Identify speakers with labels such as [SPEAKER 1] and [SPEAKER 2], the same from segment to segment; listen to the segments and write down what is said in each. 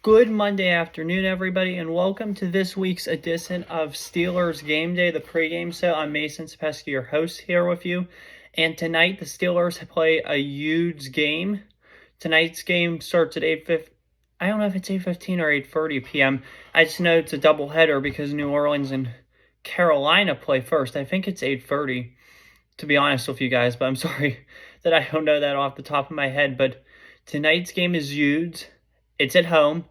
[SPEAKER 1] Good Monday afternoon, everybody, and welcome to this week's edition of Steelers Game Day, the pregame show. I'm Mason Stefanski, your host, here with you. And tonight, the Steelers play a huge game. Tonight's game starts at 8:50. I don't know if it's 8:15 or 8:30 p.m. I just know it's a doubleheader because New Orleans and Carolina play first. I think it's 8:30, to be honest with you guys, but I'm sorry that I don't know that off the top of my head. But tonight's game is huge. It's at home.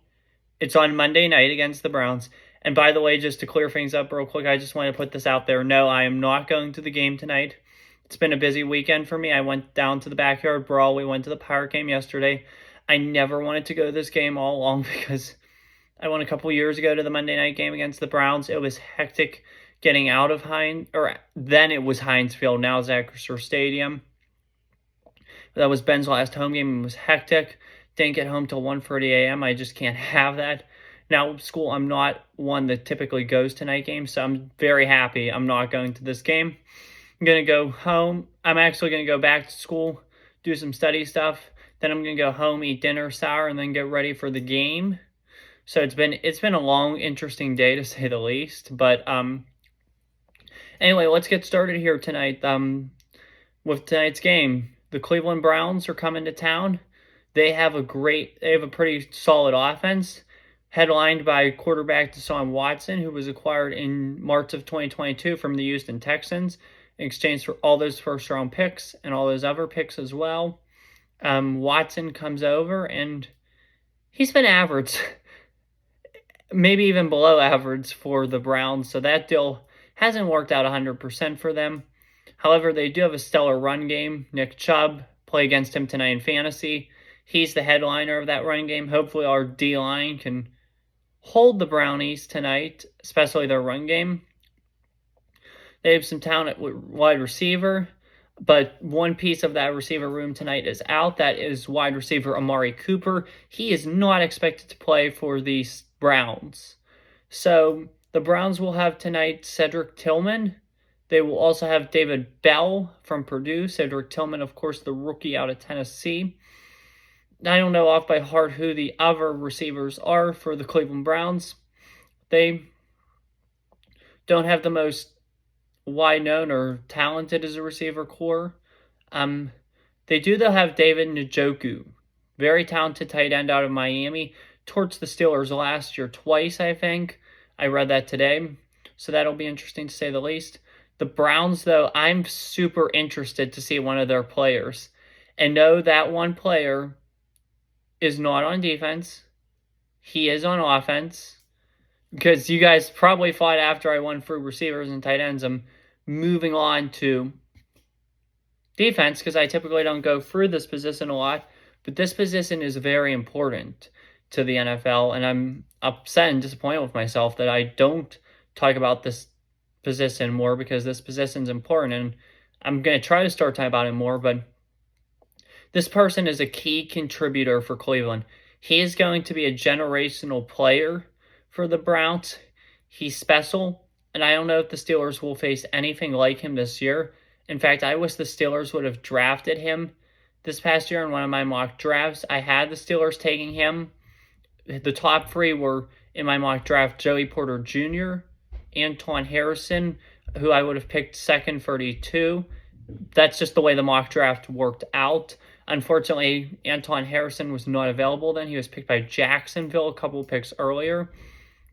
[SPEAKER 1] It's on Monday night against the Browns. And by the way, just to clear things up real quick, I just want to put this out there. No, I am not going to the game tonight. It's been a busy weekend for me. I went down to the Backyard Brawl. We went to the Pirate game yesterday. I never wanted to go to this game all along because I went a couple years ago to the Monday night game against the Browns. It was hectic getting out of then it was Heinz Field. Now it's Acrisure Stadium. That was Ben's last home game. It was hectic. Didn't get home till 1:30 a.m. I just can't have that. Now, school, I'm not one that typically goes to night games, so I'm very happy I'm not going to this game. I'm going to go home. I'm actually going to go back to school, do some study stuff. Then I'm going to go home, eat dinner, shower, and then get ready for the game. So it's been a long, interesting day, to say the least. But anyway, let's get started here tonight with tonight's game. The Cleveland Browns are coming to town. They have a pretty solid offense, headlined by quarterback Deshaun Watson, who was acquired in March of 2022 from the Houston Texans in exchange for all those first-round picks and all those other picks as well. Watson comes over, and he's been average, maybe even below average for the Browns, so that deal hasn't worked out 100% for them. However, they do have a stellar run game. Nick Chubb, play against him tonight in fantasy. He's the headliner of that run game. Hopefully our D-line can hold the Brownies tonight, especially their run game. They have some talent at wide receiver, but one piece of that receiver room tonight is out. That is wide receiver Amari Cooper. He is not expected to play for the Browns. So the Browns will have tonight Cedric Tillman. They will also have David Bell from Purdue. Cedric Tillman, of course, the rookie out of Tennessee. I don't know off by heart who the other receivers are for the Cleveland Browns. They don't have the most wide-known or talented as a receiver core. They do, though, have David Njoku, very talented tight end out of Miami, torched the Steelers last year twice, I think. I read that today, so that'll be interesting to say the least. The Browns, though, I'm super interested to see one of their players. And know that one player is not on defense. He is on offense. Because you guys probably thought after I went through receivers and tight ends, I'm moving on to defense because I typically don't go through this position a lot. But this position is very important to the NFL, and I'm upset and disappointed with myself that I don't talk about this position more because this position is important, and I'm going to try to start talking about it more, but this person is a key contributor for Cleveland. He is going to be a generational player for the Browns. He's special, and I don't know if the Steelers will face anything like him this year. In fact, I wish the Steelers would have drafted him this past year in one of my mock drafts. I had the Steelers taking him. The top three were in my mock draft: Joey Porter Jr., Antoine Harrison, who I would have picked second 32. That's just the way the mock draft worked out. Unfortunately, Antoine Harrison was not available then. He was picked by Jacksonville a couple of picks earlier.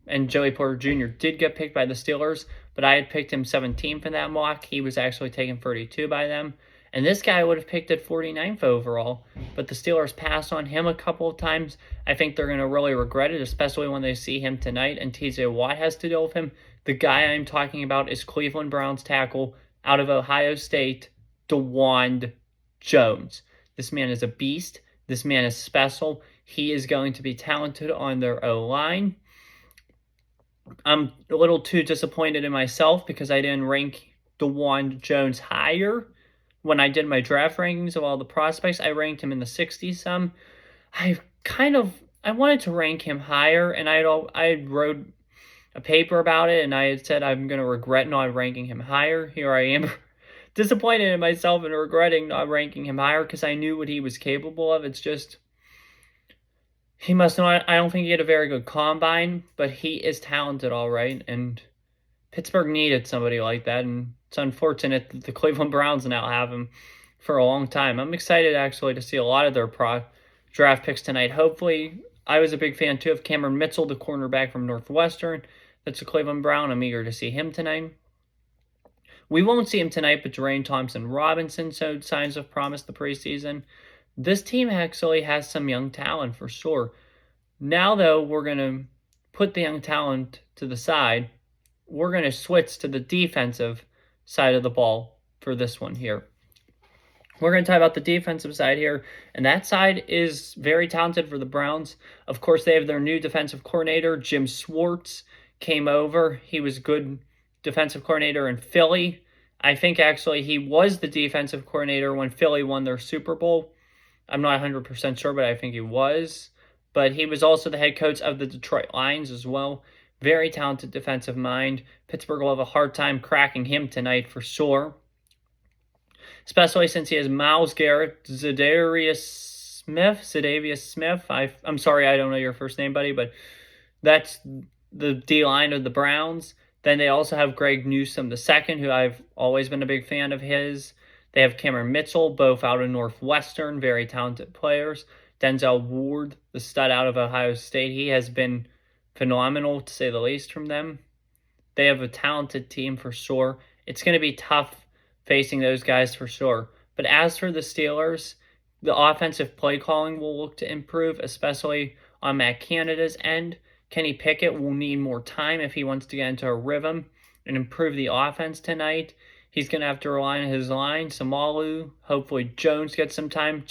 [SPEAKER 1] And Joey Porter Jr. did get picked by the Steelers, but I had picked him 17th in that mock. He was actually taken 32 by them. And this guy would have picked at 49th overall, but the Steelers passed on him a couple of times. I think they're going to really regret it, especially when they see him tonight and TJ Watt has to deal with him. The guy I'm talking about is Cleveland Browns tackle out of Ohio State, DeWand Jones. This man is a beast. This man is special. He is going to be talented on their O-line. I'm a little too disappointed in myself because I didn't rank DeWand Jones higher. When I did my draft rankings of all the prospects, I ranked him in the 60s some. I wanted to rank him higher, and I wrote a paper about it, and I had said I'm going to regret not ranking him higher. Here I am disappointed in myself and regretting not ranking him higher because I knew what he was capable of. It's just He must not, I don't think he had a very good combine, but he is talented, all right. And Pittsburgh needed somebody like that, and it's unfortunate that the Cleveland Browns now have him for a long time. I'm excited, actually, to see a lot of their draft picks tonight. Hopefully, I was a big fan, too, of Cameron Mitchell, the cornerback from Northwestern. That's a Cleveland Brown. I'm eager to see him tonight. We won't see him tonight, but Dwayne Thompson-Robinson showed signs of promise the preseason. This team actually has some young talent for sure. Now, though, we're going to put the young talent to the side. We're going to switch to the defensive side of the ball for this one here. We're going to talk about the defensive side here, and that side is very talented for the Browns. Of course, they have their new defensive coordinator, Jim Schwartz, came over. He was good defensive coordinator in Philly. I think, actually, he was the defensive coordinator when Philly won their Super Bowl. I'm not 100% sure, but I think he was. But he was also the head coach of the Detroit Lions as well. Very talented defensive mind. Pittsburgh will have a hard time cracking him tonight for sure. Especially since he has Myles Garrett, Za'Darius Smith. I'm sorry, I don't know your first name, buddy, but that's the D-line of the Browns. Then they also have Greg Newsome II, who I've always been a big fan of his. They have Cameron Mitchell, both out of Northwestern, very talented players. Denzel Ward, the stud out of Ohio State. He has been phenomenal, to say the least, from them. They have a talented team for sure. It's going to be tough facing those guys for sure. But as for the Steelers, the offensive play calling will look to improve, especially on Matt Canada's end. Kenny Pickett will need more time if he wants to get into a rhythm and improve the offense tonight. He's going to have to rely on his line. Samalu, hopefully Jones gets some time.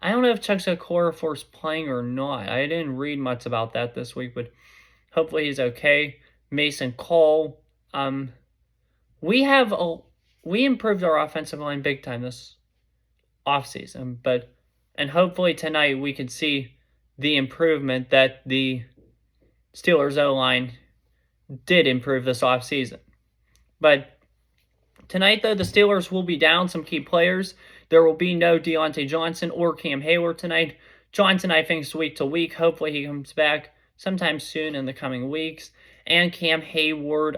[SPEAKER 1] I don't know if Chuck's Okorafor's playing or not. I didn't read much about that this week, but hopefully he's okay. Mason Cole. We improved our offensive line big time this offseason, and hopefully tonight we can see the improvement that the Steelers O-line did improve this offseason. But tonight, though, the Steelers will be down some key players. There will be no Deontay Johnson or Cam Hayward tonight. Johnson, I think, is week to week. Hopefully he comes back sometime soon in the coming weeks. And Cam Hayward,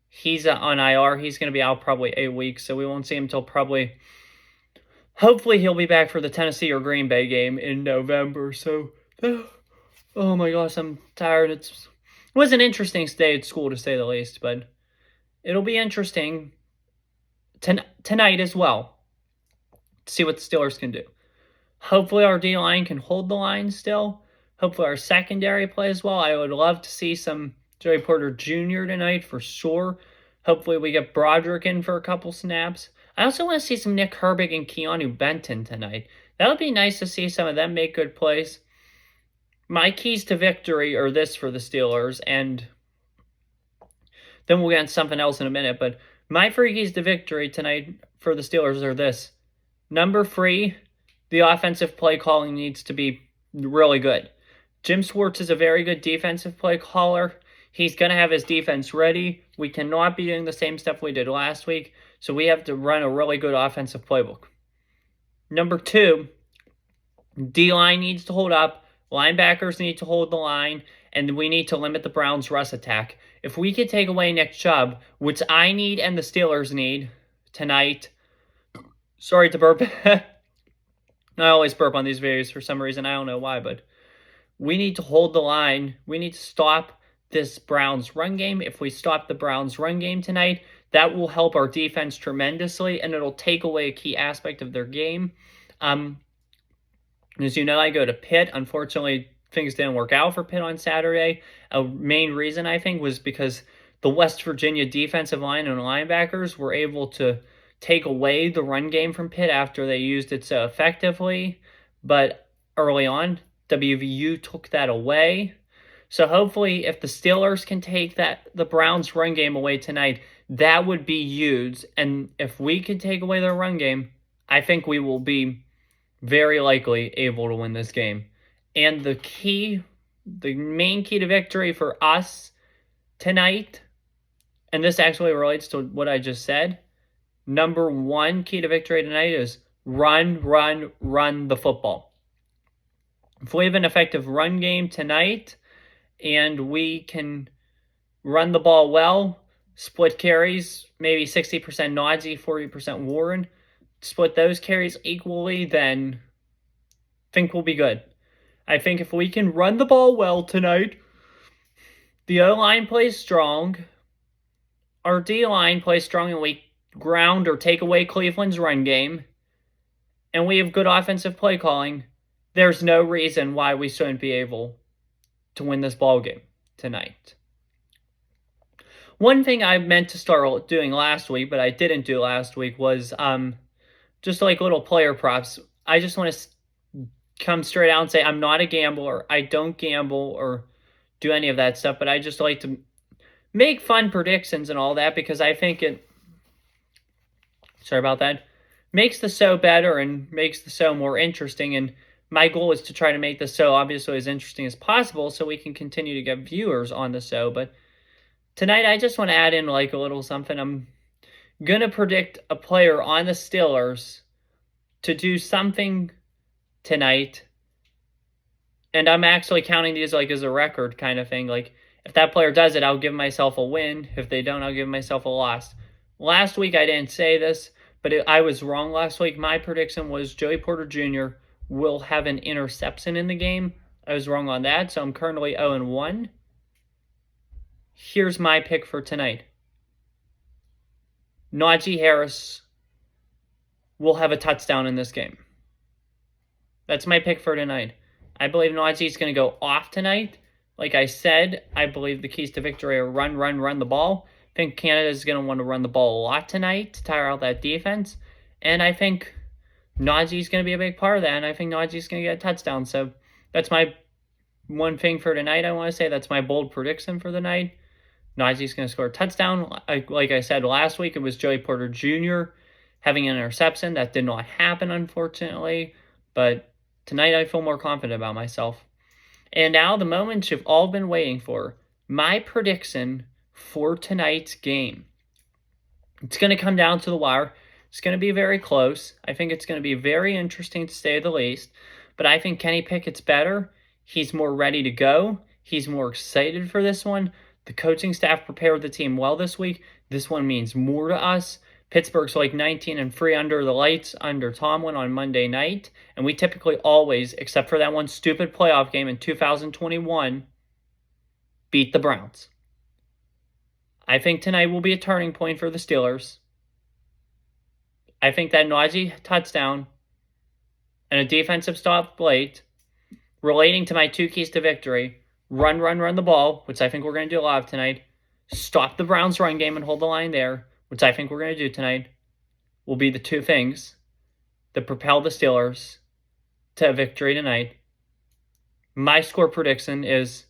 [SPEAKER 1] he's on IR. He's going to be out probably 8 weeks, so we won't see him until probably... Hopefully he'll be back for the Tennessee or Green Bay game in November. So, oh my gosh, I'm tired. It was an interesting day at school, to say the least, but it'll be interesting tonight as well. See what the Steelers can do. Hopefully our D-line can hold the line still. Hopefully our secondary plays well. I would love to see some Joey Porter Jr. tonight for sure. Hopefully we get Broderick in for a couple snaps. I also want to see some Nick Herbig and Keanu Benton tonight. That would be nice to see some of them make good plays. My keys to victory are this for the Steelers, and then we'll get into something else in a minute, but my 3 keys to victory tonight for the Steelers are this. Number 3, the offensive play calling needs to be really good. Jim Schwartz is a very good defensive play caller. He's going to have his defense ready. We cannot be doing the same stuff we did last week, so we have to run a really good offensive playbook. Number 2, D-line needs to hold up. Linebackers need to hold the line, and we need to limit the Browns' rush attack. If we could take away Nick Chubb, which I need and the Steelers need tonight... Sorry to burp. I always burp on these videos for some reason. I don't know why, but we need to hold the line. We need to stop this Browns run game. If we stop the Browns run game tonight, that will help our defense tremendously, and it'll take away a key aspect of their game. As you know, I go to Pitt. Unfortunately, things didn't work out for Pitt on Saturday. A main reason, I think, was because the West Virginia defensive line and linebackers were able to take away the run game from Pitt after they used it so effectively. But early on, WVU took that away. So hopefully, if the Steelers can take the Browns run game away tonight, that would be huge. And if we can take away their run game, I think we will be very likely able to win this game. And the main key to victory for us tonight, and this actually relates to what I just said, number 1 key to victory tonight is run the football. If we have an effective run game tonight and we can run the ball well, split carries, maybe 60% Najee, 40% Warren, split those carries equally, then I think we'll be good. I think if we can run the ball well tonight, the O-line plays strong, our D-line plays strong, and we ground or take away Cleveland's run game, and we have good offensive play calling, there's no reason why we shouldn't be able to win this ball game tonight. One thing I meant to start doing last week, but I didn't do last week, was just like little player props. I just want to come straight out and say I'm not a gambler. I don't gamble or do any of that stuff, but I just like to make fun predictions and all that because I think it, sorry about that, makes the show better and makes the show more interesting. And my goal is to try to make the show obviously as interesting as possible so we can continue to get viewers on the show. But tonight I just want to add in like a little something. I'm going to predict a player on the Steelers to do something tonight. And I'm actually counting these like as a record kind of thing. Like if that player does it, I'll give myself a win. If they don't, I'll give myself a loss. Last week I didn't say this, but I was wrong last week. My prediction was Joey Porter Jr. will have an interception in the game. I was wrong on that, so I'm currently 0-1. Here's my pick for tonight. Najee Harris will have a touchdown in this game. That's my pick for tonight. I believe Najee's going to go off tonight. Like I said, I believe the keys to victory are run the ball. I think Canada is going to want to run the ball a lot tonight to tire out that defense. And I think Najee's going to be a big part of that. And I think Najee's going to get a touchdown. So that's my one thing for tonight. I want to say that's my bold prediction for the night. Najee's going to score a touchdown. Like I said last week, it was Joey Porter Jr. having an interception. That did not happen, unfortunately. But tonight I feel more confident about myself. And now the moment you've all been waiting for. My prediction for tonight's game. It's going to come down to the wire. It's going to be very close. I think it's going to be very interesting to say the least. But I think Kenny Pickett's better. He's more ready to go. He's more excited for this one. The coaching staff prepared the team well this week. This one means more to us. Pittsburgh's like 19-3 under the lights under Tomlin on Monday night. And we typically always, except for that one stupid playoff game in 2021, beat the Browns. I think tonight will be a turning point for the Steelers. I think that Najee touchdown and a defensive stop late, relating to my two keys to victory, run the ball, which I think we're going to do a lot of tonight, stop the Browns run game and hold the line there, which I think we're going to do tonight, will be the two things that propel the Steelers to a victory tonight. My score prediction is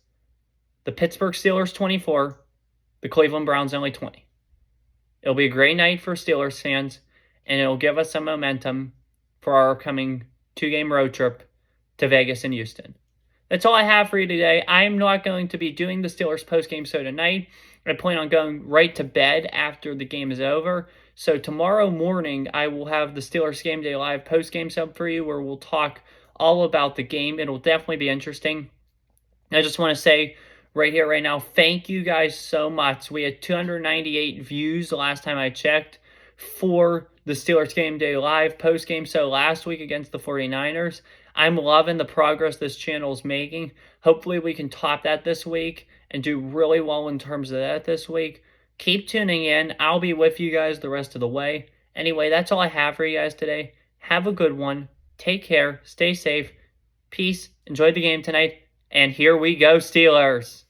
[SPEAKER 1] the Pittsburgh Steelers 24, the Cleveland Browns only 20. It'll be a great night for Steelers fans, and it'll give us some momentum for our upcoming 2-game road trip to Vegas and Houston. That's all I have for you today. I'm not going to be doing the Steelers postgame show tonight. I plan on going right to bed after the game is over. So tomorrow morning, I will have the Steelers Game Day Live postgame sub for you where we'll talk all about the game. It'll definitely be interesting. I just want to say right here, right now, thank you guys so much. We had 298 views the last time I checked for the Steelers Game Day Live postgame show last week against the 49ers. I'm loving the progress this channel is making. Hopefully we can top that this week and do really well in terms of that this week. Keep tuning in. I'll be with you guys the rest of the way. Anyway, that's all I have for you guys today. Have a good one. Take care. Stay safe. Peace. Enjoy the game tonight. And here we go, Steelers.